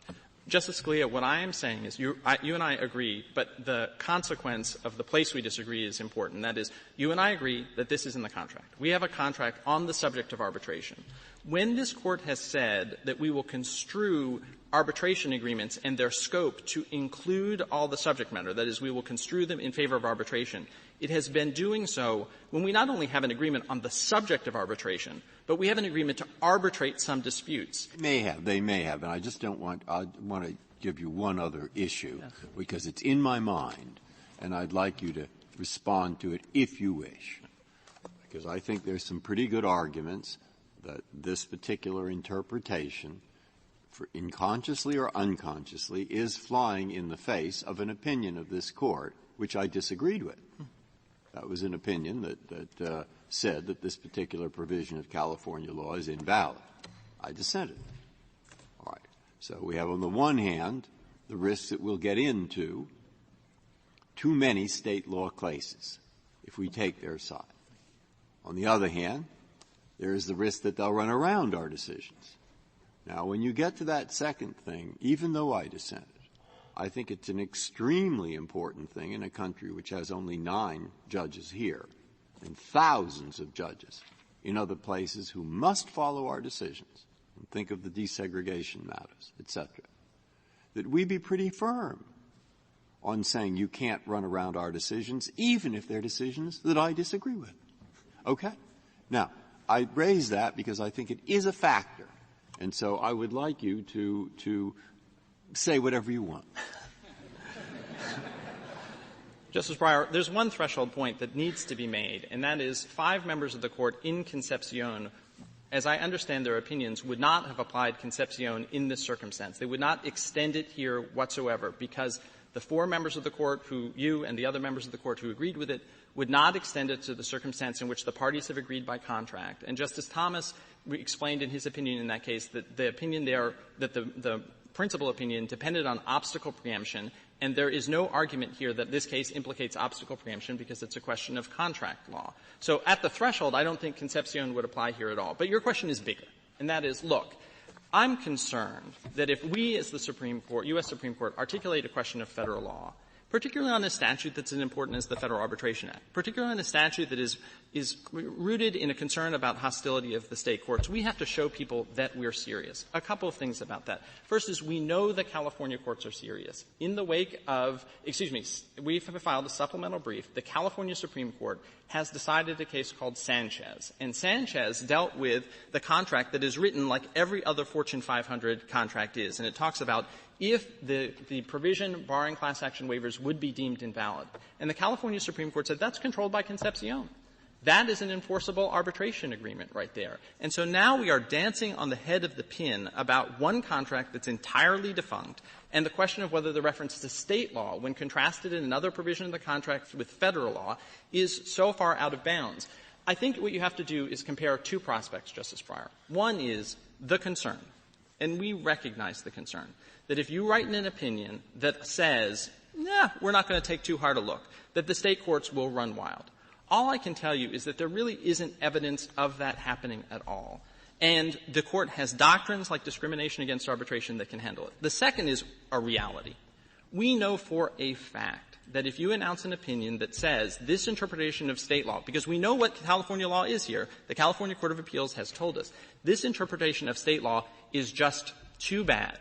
Justice Scalia, what I am saying is you and I agree, but the consequence of the place we disagree is important. That is, you and I agree that this is in the contract. We have a contract on the subject of arbitration. When this Court has said that we will construe arbitration agreements and their scope to include all the subject matter, that is, we will construe them in favor of arbitration, it has been doing so when we not only have an agreement on the subject of arbitration, but we have an agreement to arbitrate some disputes. They may have, and I just don't want — I want to give you one other issue, because it's in my mind, and I'd like you to respond to it if you wish, because I think there's some pretty good arguments that this particular interpretation, unconsciously or unconsciously, is flying in the face of an opinion of this Court, which I disagreed with. That was an opinion that said that this particular provision of California law is invalid. I dissented. All right. So we have on the one hand the risk that we'll get into too many state law cases if we take their side. On the other hand, there is the risk that they'll run around our decisions. Now, when you get to that second thing, even though I dissented, I think it's an extremely important thing in a country which has only 9 judges here and thousands of judges in other places who must follow our decisions, and think of the desegregation matters, etc., that we be pretty firm on saying you can't run around our decisions, even if they're decisions that I disagree with. Okay? Now, I raise that because I think it is a factor, and so I would like you to say whatever you want. Justice Breyer, there's one threshold point that needs to be made, and that is 5 members of the Court in Concepcion, as I understand their opinions, would not have applied Concepcion in this circumstance. They would not extend it here whatsoever because the 4 members of the Court you and the other members of the Court who agreed with it would not extend it to the circumstance in which the parties have agreed by contract. And Justice Thomas explained in his opinion in that case that the opinion there, that the principal opinion depended on obstacle preemption, and there is no argument here that this case implicates obstacle preemption because it's a question of contract law. So at the threshold, I don't think Concepcion would apply here at all. But your question is bigger, and that is, look, I'm concerned that if we as the Supreme Court, U.S. Supreme Court, articulate a question of federal law, particularly on a statute that's as important as the Federal Arbitration Act, particularly on a statute that is rooted in a concern about hostility of the state courts, we have to show people that we're serious. A couple of things about that. First is we know that California courts are serious. In the wake of we have filed a supplemental brief. The California Supreme Court has decided a case called Sanchez. And Sanchez dealt with the contract that is written like every other Fortune 500 contract is. And it talks about if the provision barring class action waivers would be deemed invalid. And the California Supreme Court said that's controlled by Concepcion. That is an enforceable arbitration agreement right there. And so now we are dancing on the head of the pin about one contract that's entirely defunct and the question of whether the reference to state law, when contrasted in another provision of the contract with federal law, is so far out of bounds. I think what you have to do is compare 2 prospects, Justice Breyer. One is the concern, and we recognize the concern, that if you write in an opinion that says, we're not going to take too hard a look, that the state courts will run wild. All I can tell you is that there really isn't evidence of that happening at all. And the Court has doctrines like discrimination against arbitration that can handle it. The second is a reality. We know for a fact that if you announce an opinion that says this interpretation of state law, because we know what California law is here, the California Court of Appeals has told us, this interpretation of state law is just too bad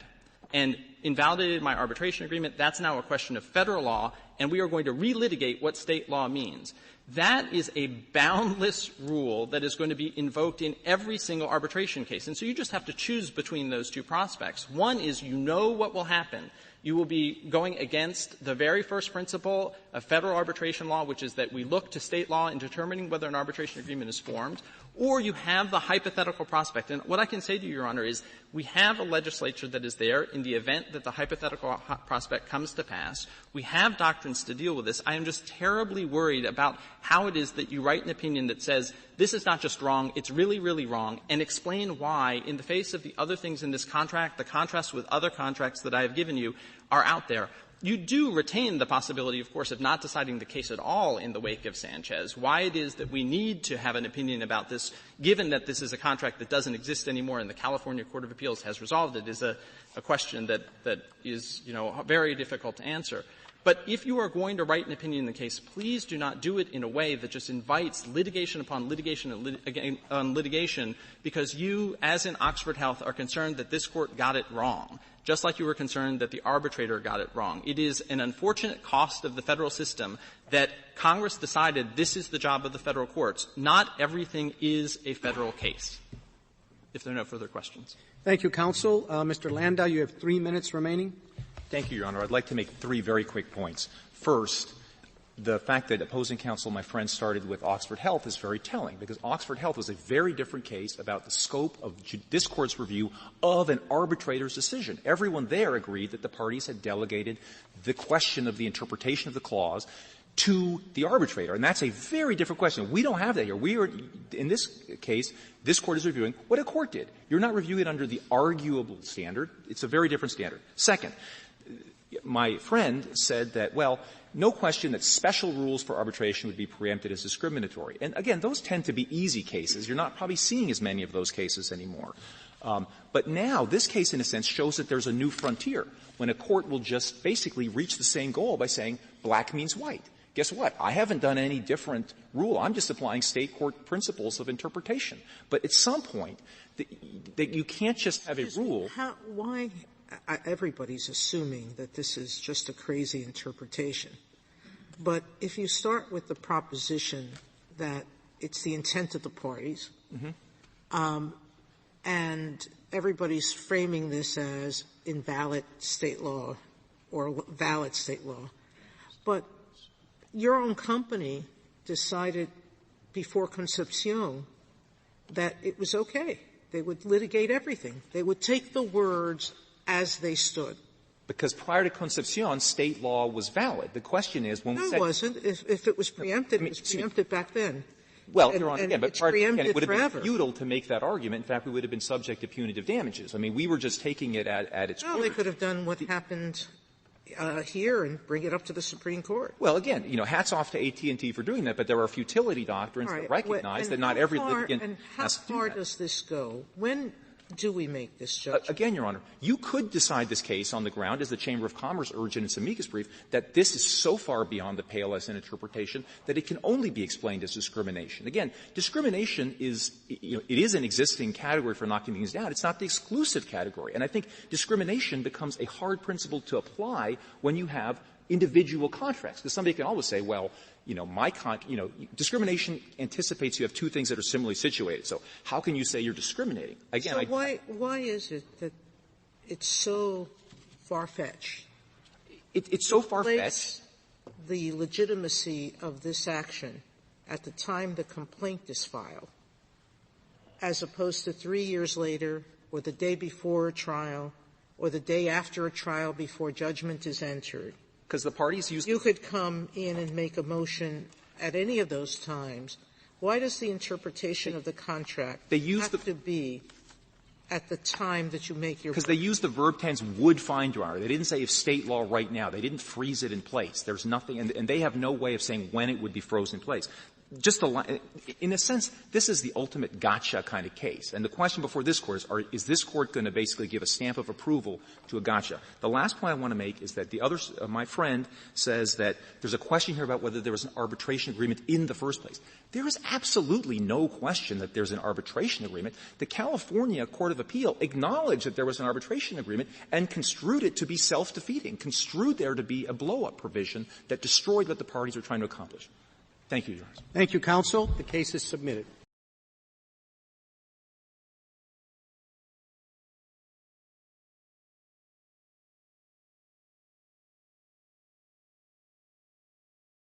and invalidated my arbitration agreement, that's now a question of federal law, and we are going to relitigate what state law means. That is a boundless rule that is going to be invoked in every single arbitration case. And so you just have to choose between those 2 prospects. One is you know what will happen. You will be going against the very first principle of federal arbitration law, which is that we look to state law in determining whether an arbitration agreement is formed, or you have the hypothetical prospect. And what I can say to you, Your Honor, is we have a legislature that is there in the event that the hypothetical prospect comes to pass. We have doctrines to deal with this. I am just terribly worried about how it is that you write an opinion that says this is not just wrong, it's really, really wrong, and explain why, in the face of the other things in this contract, the contrast with other contracts that I have given you, are out there. You do retain the possibility, of course, of not deciding the case at all in the wake of Sanchez. Why it is that we need to have an opinion about this, given that this is a contract that doesn't exist anymore and the California Court of Appeals has resolved it, is a question that is, very difficult to answer. But if you are going to write an opinion in the case, please do not do it in a way that just invites litigation upon litigation on litigation because you, as in Oxford Health, are concerned that this Court got it wrong, just like you were concerned that the arbitrator got it wrong. It is an unfortunate cost of the federal system that Congress decided this is the job of the federal courts. Not everything is a federal case. If there are no further questions. Thank you, counsel. Mr. Landau, you have 3 minutes remaining. Thank you, Your Honor. I'd like to make 3 very quick points. First, the fact that opposing counsel, my friend, started with Oxford Health is very telling, because Oxford Health was a very different case about the scope of this Court's review of an arbitrator's decision. Everyone there agreed that the parties had delegated the question of the interpretation of the clause to the arbitrator. And that's a very different question. We don't have that here. We are, in this case, this Court is reviewing what a court did. You're not reviewing it under the arguable standard. It's a very different standard. Second, my friend said that, well, no question that special rules for arbitration would be preempted as discriminatory. And again, those tend to be easy cases. You're not probably seeing as many of those cases anymore. But now, this case, in a sense, shows that there's a new frontier when a court will just basically reach the same goal by saying black means white. Guess what? I haven't done any different rule. I'm just applying state court principles of interpretation. But at some point, that you can't just have a rule. Why? Everybody's assuming that this is just a crazy interpretation. But if you start with the proposition that it's the intent of the parties, and everybody's framing this as invalid state law or valid state law, but your own company decided before Concepcion that it was okay. They would litigate everything. They would take the words as they stood. Because prior to Concepcion, state law was valid. The question is, when we said — No, it wasn't. If it was preempted, it was preempted back then. Well, Your Honor, again, but it would have been futile to make that argument. In fact, we would have been subject to punitive damages. I mean, we were just taking it at its word. No, they could have done what happened here and bring it up to the Supreme Court. Well, again, hats off to AT&T for doing that, but there are futility doctrines that recognize that not every litigant has to do that. And how far does this go? When do we make this judgment? Again, Your Honor, you could decide this case on the ground, as the Chamber of Commerce urged in its amicus brief, that this is so far beyond the pale as an interpretation that it can only be explained as discrimination. Again, discrimination is, it is an existing category for knocking things down. It's not the exclusive category. And I think discrimination becomes a hard principle to apply when you have individual contracts. Because somebody can always say, well, discrimination anticipates you have two things that are similarly situated. So how can you say you're discriminating? Again, so why is it that it's so far-fetched? It's so far-fetched. The legitimacy of this action at the time the complaint is filed, as opposed to 3 years later, or the day before a trial, or the day after a trial before judgment is entered. Because the parties use — You could come in and make a motion at any of those times. Why does the interpretation of the contract have to be at the time that you make your — Because they use the verb tense would find, Your Honor. They didn't say if state law right now. They didn't freeze it in place. There's nothing — and they have no way of saying when it would be frozen in place. Just in a sense, this is the ultimate gotcha kind of case. And the question before this Court is this Court going to basically give a stamp of approval to a gotcha? The last point I want to make is that my friend says that there's a question here about whether there was an arbitration agreement in the first place. There is absolutely no question that there's an arbitration agreement. The California Court of Appeal acknowledged that there was an arbitration agreement and construed it to be self-defeating, construed there to be a blow-up provision that destroyed what the parties were trying to accomplish. Thank you, Your Honor. Thank you, counsel. The case is submitted.